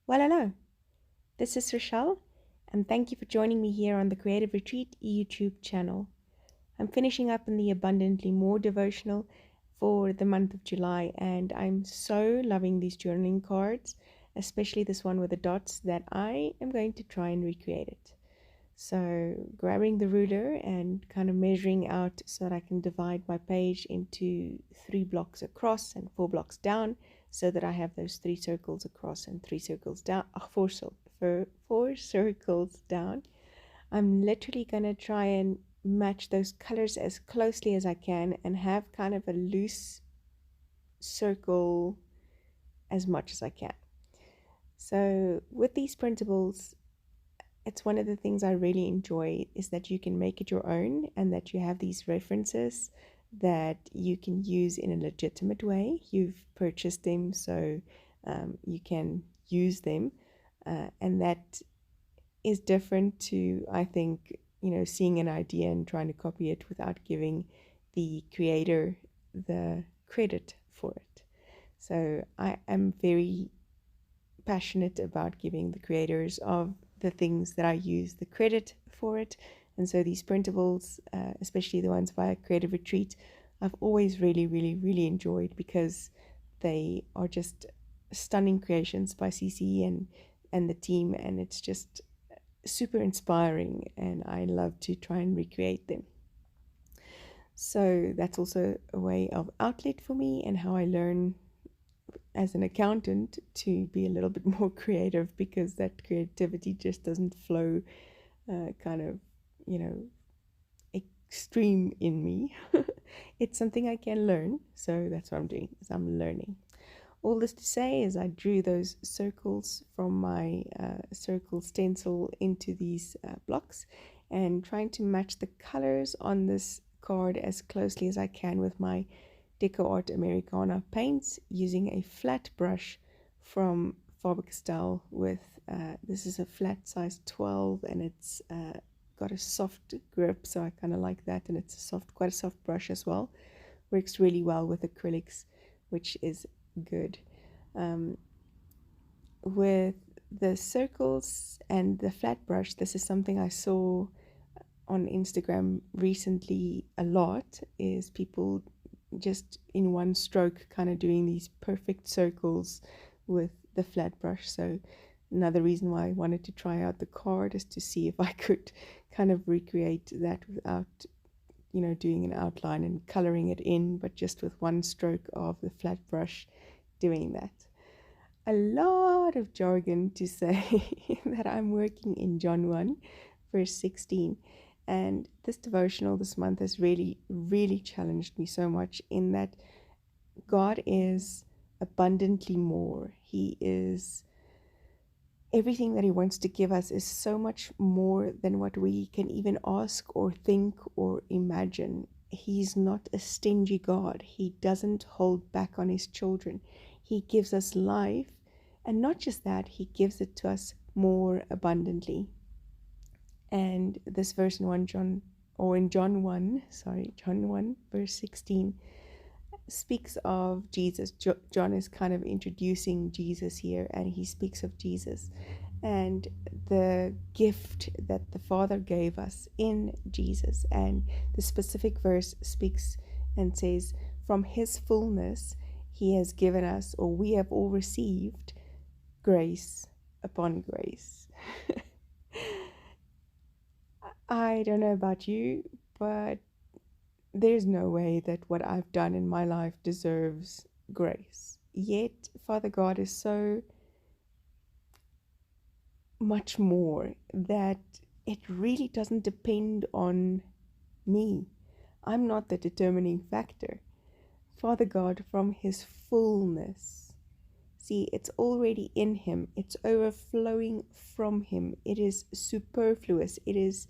Well, hello, this is Rochelle, and thank you for joining me here on the Creative Retreat YouTube channel. I'm finishing up in the Abundantly More devotional for the month of July, and I'm so loving these journaling cards, especially this one with the dots, that I am going to try and recreate it. So, grabbing the ruler and kind of measuring out so that I can divide my page into 3 blocks across and 4 blocks down, so that I have those 3 circles across and 3 circles down, four circles down. I'm literally going to try and match those colors as closely as I can and have kind of a loose circle as much as I can. So with these printables, it's one of the things I really enjoy is that you can make it your own and that you have these references that you can use in a legitimate way. You've purchased them, so you can use them, and that is different to, I think, seeing an idea and trying to copy it without giving the creator the credit for it. So I am very passionate about giving the creators of the things that I use the credit for it. And so these printables, especially the ones via Creative Retreat, I've always really, really, really enjoyed because they are just stunning creations by CC and the team, and it's just super inspiring, and I love to try and recreate them. So that's also a way of outlet for me and how I learn as an accountant to be a little bit more creative, because that creativity just doesn't flow extreme in me. It's something I can learn, so that's what I'm doing, is I'm learning. All this to say is I drew those circles from my circle stencil into these blocks, and trying to match the colors on this card as closely as I can with my DecoArt Americana paints, using a flat brush from Faber-Castell with, this is a flat size 12, and it's got a soft grip, so I kind of like that, and it's quite a soft brush as well. Works really well with acrylics, which is good. With the circles and the flat brush, this is something I saw on Instagram recently a lot, is people just in one stroke kind of doing these perfect circles with the flat brush. So another reason why I wanted to try out the card is to see if I could kind of recreate that without doing an outline and coloring it in, but just with one stroke of the flat brush doing that. A lot of jargon to say that I'm working in John 1 verse 16, and this devotional this month has really, really challenged me so much, in that God is abundantly more. He is everything that he wants to give us is so much more than what we can even ask or think or imagine. He's not a stingy God. He doesn't hold back on his children. He gives us life, and not just that, he gives it to us more abundantly. And this verse in John 1 verse 16 speaks of Jesus. John is kind of introducing Jesus here, and he speaks of Jesus and the gift that the Father gave us in Jesus. And the specific verse speaks and says, from his fullness he has given us, or we have all received, grace upon grace. I don't know about you, but there's no way that what I've done in my life deserves grace. Yet, Father God is so much more that it really doesn't depend on me. I'm not the determining factor. Father God, from his fullness, see, it's already in him. It's overflowing from him. It is superfluous. It is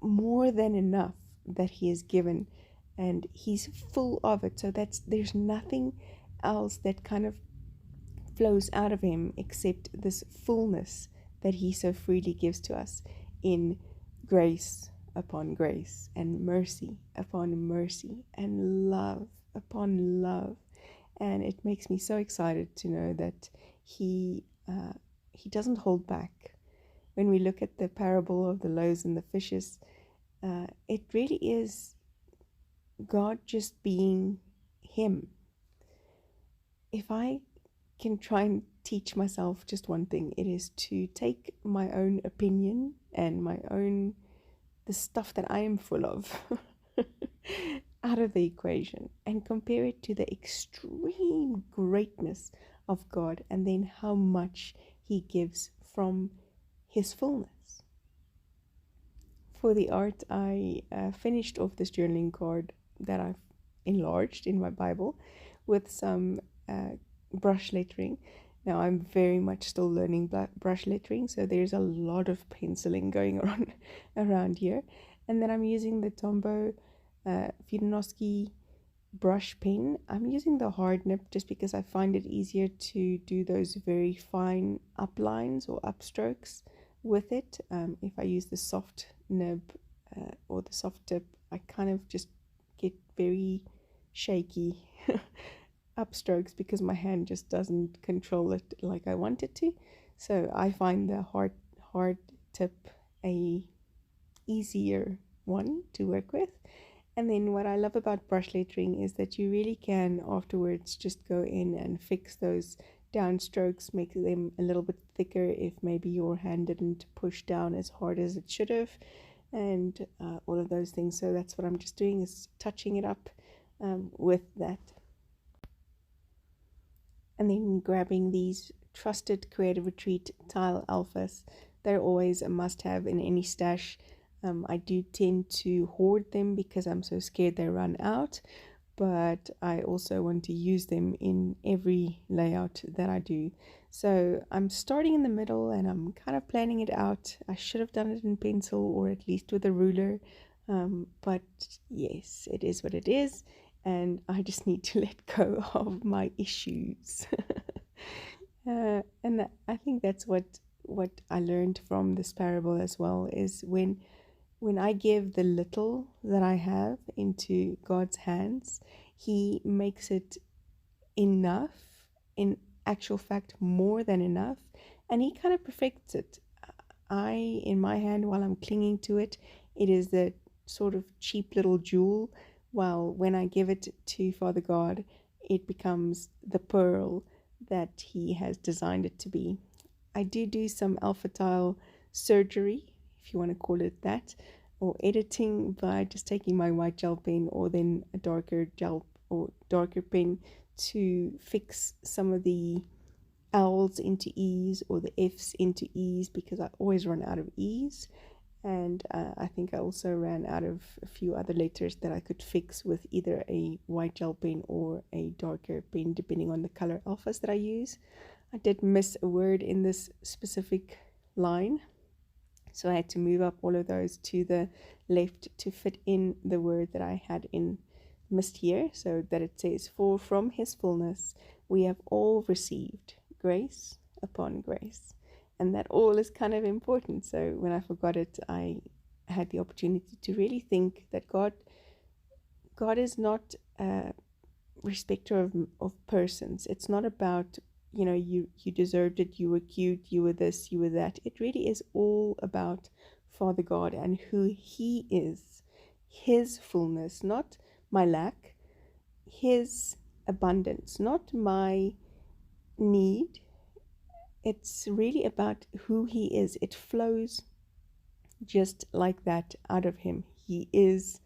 more than enough that he has given, and he's full of it. So there's nothing else that kind of flows out of him except this fullness that he so freely gives to us in grace upon grace, and mercy upon mercy, and love upon love. And it makes me so excited to know that he he doesn't hold back. When we look at the parable of the loaves and the fishes, it really is God just being him. If I can try and teach myself just one thing, it is to take my own opinion and the stuff that I am full of out of the equation and compare it to the extreme greatness of God, and then how much he gives from his fullness. For the art, I finished off this journaling card that I've enlarged in my Bible with some brush lettering. Now I'm very much still learning brush lettering, so there's a lot of penciling going on around here. And then I'm using the Tombow Fudenosuke brush pen. I'm using the hard nib just because I find it easier to do those very fine uplines or upstrokes with it. If I use the soft nib or the soft tip, I kind of just get very shaky upstrokes because my hand just doesn't control it like I want it to. So I find the hard tip a easier one to work with. And then what I love about brush lettering is that you really can afterwards just go in and fix those downstrokes, make them a little bit thicker if maybe your hand didn't push down as hard as it should have, and all of those things. So that's what I'm just doing, is touching it up with that. And then grabbing these trusted Creative Retreat tile alphas. They're always a must-have in any stash. I do tend to hoard them because I'm so scared they run out, but I also want to use them in every layout that I do. So I'm starting in the middle and I'm kind of planning it out. I should have done it in pencil or at least with a ruler, but yes, it is what it is, and I just need to let go of my issues. And I think that's what I learned from this parable as well, is when I give the little that I have into God's hands, he makes it enough, in actual fact, more than enough, and he kind of perfects it. In my hand, while I'm clinging to it, it is the sort of cheap little jewel, while when I give it to Father God, it becomes the pearl that he has designed it to be. I do some alpha tile surgery, if you want to call it that, or editing, by just taking my white gel pen or then a darker gel or darker pen to fix some of the L's into E's or the F's into E's, because I always run out of E's, and I think I also ran out of a few other letters that I could fix with either a white gel pen or a darker pen, depending on the color alphas that I use. I did miss a word in this specific line, so I had to move up all of those to the left to fit in the word that I had missed here, so that it says, "For from his fullness we have all received grace upon grace." And that all is kind of important. So when I forgot it, I had the opportunity to really think that God is not a respecter of persons. It's not about, you deserved it, you were cute, you were this, you were that. It really is all about Father God and who he is, his fullness, not my lack, his abundance, not my need. It's really about who he is. It flows just like that out of him. He is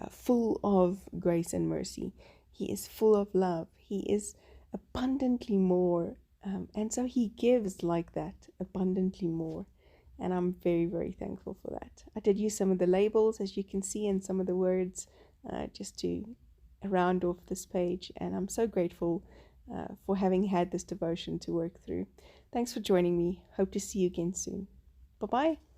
full of grace and mercy. He is full of love. He is abundantly more. And so he gives like that, abundantly more. And I'm very, very thankful for that. I did use some of the labels, as you can see, and some of the words just to round off this page. And I'm so grateful for having had this devotion to work through. Thanks for joining me. Hope to see you again soon. Bye-bye.